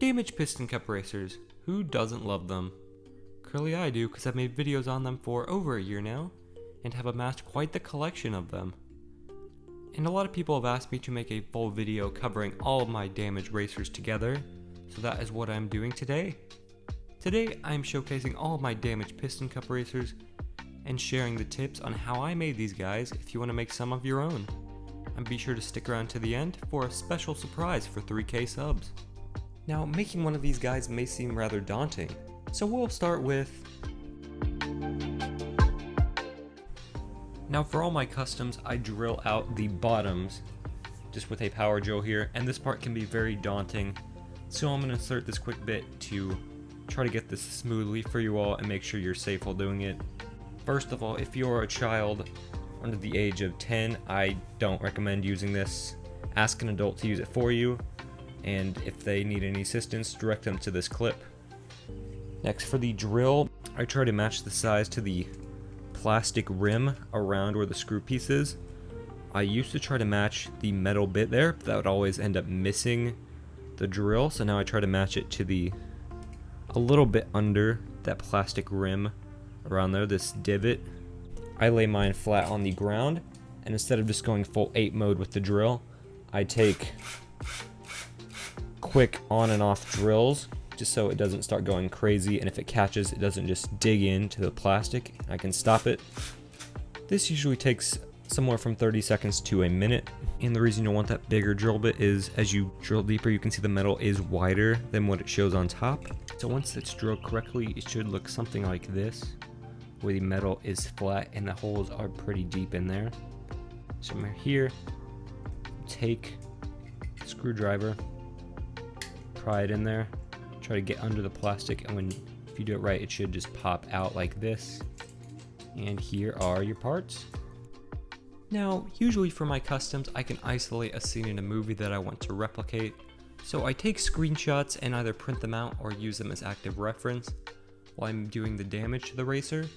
Damaged Piston Cup Racers. Who doesn't love them? Clearly I do, because I've made videos on them for over a year now, and have amassed quite the collection of them. And a lot of people have asked me to make a full video covering all of my damaged racers together, so that is what I'm doing today. Today I'm showcasing all of my damaged Piston Cup Racers, and sharing the tips on how I made these guys if you want to make some of your own. And be sure to stick around to the end for a special surprise for 3K subs. Now, making one of these guys may seem rather daunting, so we'll start with... Now for all my customs, I drill out the bottoms just with a power drill here, and this part can be very daunting, so I'm going to insert this quick bit to try to get this smoothly for you all and make sure you're safe while doing it. First of all, if you're a child under the age of 10, I don't recommend using this. Ask an adult to use it for you, and if they need any assistance, direct them to this clip. Next, for the drill, I try to match the size to the plastic rim around where the screw piece is. I used to try to match the metal bit there, but that would always end up missing the drill, so now I try to match it to a little bit under that plastic rim around there, this divot. I lay mine flat on the ground, and instead of just going full 8 mode with the drill, I take quick on and off drills just so it doesn't start going crazy, and if it catches, it doesn't just dig into the plastic. I can stop it. This usually takes somewhere from 30 seconds to a minute, and the reason you'll want that bigger drill bit is as you drill deeper, you can see the metal is wider than what it shows on top. So once it's drilled correctly, it should look something like this, where the metal is flat and the holes are pretty deep in there. So from here, take a screwdriver, pry it in there, try to get under the plastic, and if you do it right, it should just pop out like this. And here are your parts. Now, usually for my customs, I can isolate a scene in a movie that I want to replicate, so I take screenshots and either print them out or use them as active reference while I'm doing the damage to the racer.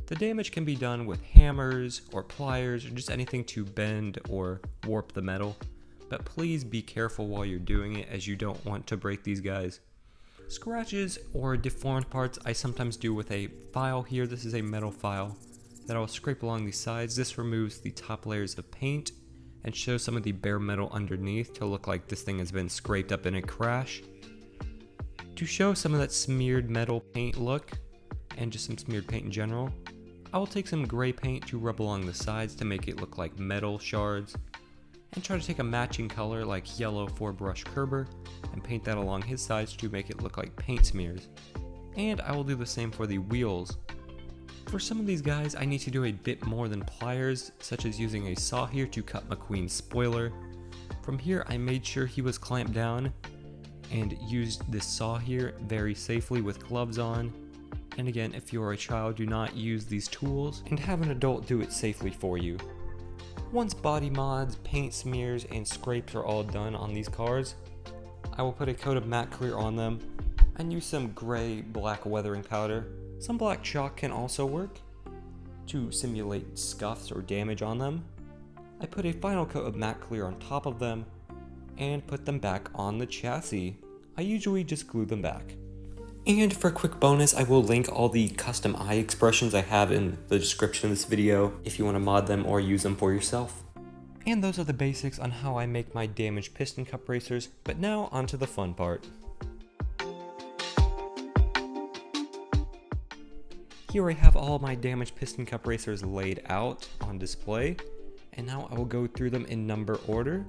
The damage can be done with hammers or pliers or just anything to bend or warp the metal, but please be careful while you're doing it, as you don't want to break these guys. Scratches or deformed parts I sometimes do with a file here. This is a metal file that I'll scrape along the sides. This removes the top layers of paint and shows some of the bare metal underneath to look like this thing has been scraped up in a crash. To show some of that smeared metal paint look, and just some smeared paint in general, I will take some gray paint to rub along the sides to make it look like metal shards, and try to take a matching color like yellow for brush Kerber and paint that along his sides to make it look like paint smears. And I will do the same for the wheels. For some of these guys, I need to do a bit more than pliers, such as using a saw here to cut McQueen's spoiler. From here, I made sure he was clamped down and used this saw here very safely with gloves on. And again, if you are a child, do not use these tools, and have an adult do it safely for you. Once body mods, paint smears, and scrapes are all done on these cars, I will put a coat of matte clear on them and use some gray black weathering powder. Some black chalk can also work to simulate scuffs or damage on them. I put a final coat of matte clear on top of them and put them back on the chassis. I usually just glue them back. And for a quick bonus, I will link all the custom eye expressions I have in the description of this video if you want to mod them or use them for yourself. And those are the basics on how I make my damaged Piston Cup Racers, but now onto the fun part. Here I have all my damaged Piston Cup Racers laid out on display, and now I will go through them in number order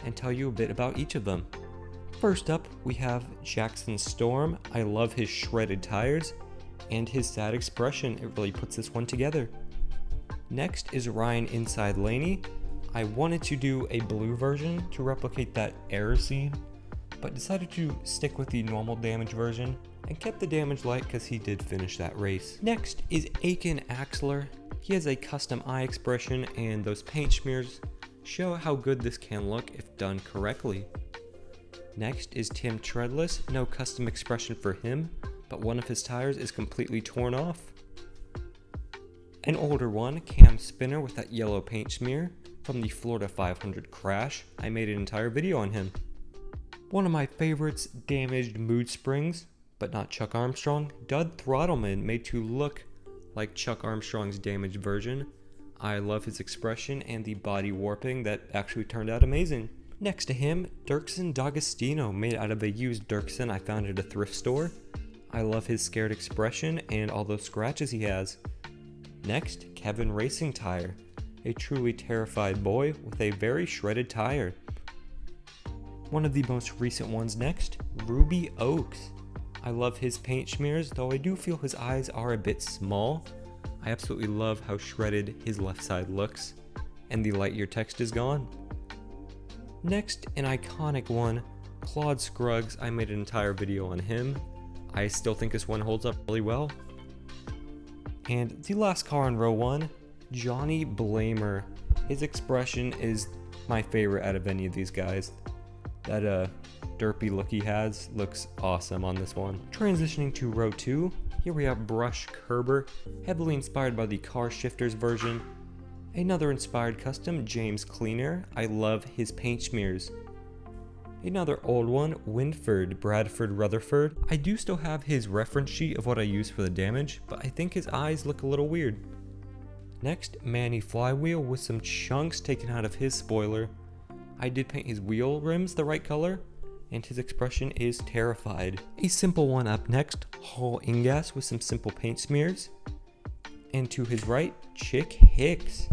and tell you a bit about each of them. First up, we have Jackson Storm. I love his shredded tires and his sad expression. It really puts this one together. Next is Ryan Inside Laney. I wanted to do a blue version to replicate that error scene, but decided to stick with the normal damage version and kept the damage light because he did finish that race. Next is Aiken Axler. He has a custom eye expression, and those paint smears show how good this can look if done correctly. Next is Tim Treadless. No custom expression for him, but one of his tires is completely torn off. An older one, Cam Spinner, with that yellow paint smear from the Florida 500 crash. I made an entire video on him. One of my favorites, damaged mood springs, but not Chuck Armstrong. Dud Throttleman made to look like Chuck Armstrong's damaged version. I love his expression and the body warping that actually turned out amazing. Next to him, Dirksen D'Agostino, made out of a used Dirksen I found at a thrift store. I love his scared expression and all those scratches he has. Next, Kevin Racing Tire, a truly terrified boy with a very shredded tire. One of the most recent ones next, Ruby Oaks. I love his paint smears, though I do feel his eyes are a bit small. I absolutely love how shredded his left side looks, and the Lightyear text is gone. Next, an iconic one, Claude Scruggs. I made an entire video on him. I still think this one holds up really well. And the last car in row 1, Johnny Blamer. His expression is my favorite out of any of these guys. That derpy look he has looks awesome on this one. Transitioning to row 2, here we have Brush Kerber, heavily inspired by the Car Shifters version. Another inspired custom, James Cleaner. I love his paint smears. Another old one, Winford Bradford Rutherford. I do still have his reference sheet of what I use for the damage, but I think his eyes look a little weird. Next, Manny Flywheel with some chunks taken out of his spoiler. I did paint his wheel rims the right color, and his expression is terrified. A simple one up next, Hall Ingas with some simple paint smears. And to his right, Chick Hicks.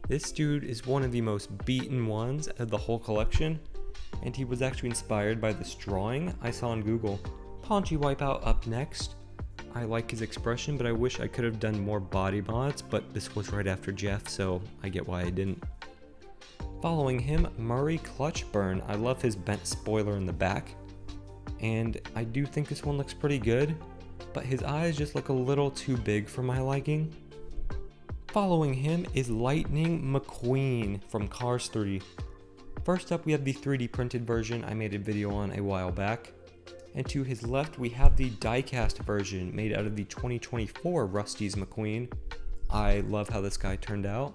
This dude is one of the most beaten ones of the whole collection, and he was actually inspired by this drawing I saw on Google. Paunchy Wipeout up next. I like his expression, but I wish I could have done more body mods, but this was right after Jeff, so I get why I didn't. Following him, Murray Clutchburn. I love his bent spoiler in the back, and I do think this one looks pretty good, but his eyes just look a little too big for my liking. Following him is Lightning McQueen from Cars 3. First up, we have the 3D printed version I made a video on a while back, and to his left we have the Diecast version made out of the 2024 Rusty's McQueen. I love how this guy turned out,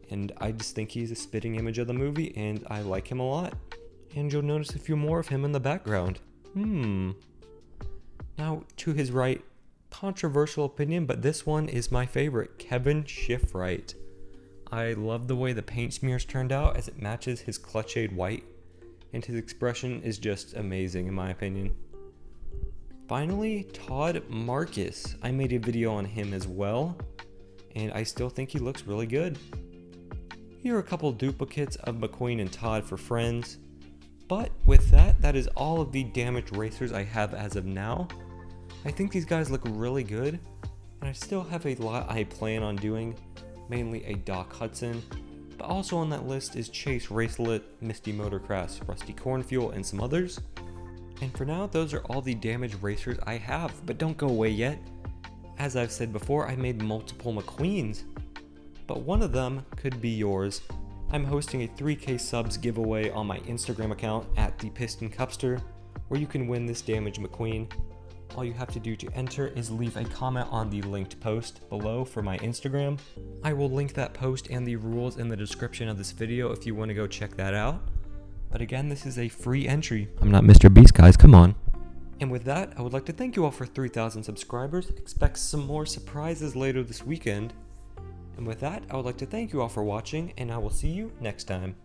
and I just think he's a spitting image of the movie, and I like him a lot. And you'll notice a few more of him in the background. Now, to his right, controversial opinion, but this one is my favorite, Kevin Shifright. I love the way the paint smears turned out as it matches his clutchade white, and his expression is just amazing in my opinion. Finally, Todd Marcus. I made a video on him as well, and I still think he looks really good. Here are a couple duplicates of McQueen and Todd for friends. But with that, that is all of the damaged racers I have as of now. I think these guys look really good, and I still have a lot I plan on doing, mainly a Doc Hudson, but also on that list is Chase Racelet, Misty Motorcross, Rusty Cornfuel, and some others. And for now, those are all the damaged racers I have, but don't go away yet. As I've said before, I made multiple McQueens, but one of them could be yours. I'm hosting a 3K subs giveaway on my Instagram account at the Piston Cupster, where you can win this damaged McQueen. All you have to do to enter is leave a comment on the linked post below for my Instagram. I will link that post and the rules in the description of this video if you want to go check that out. But again, this is a free entry. I'm not Mr. Beast, guys, come on. And with that, I would like to thank you all for 3,000 subscribers. Expect some more surprises later this weekend. And with that, I would like to thank you all for watching, and I will see you next time.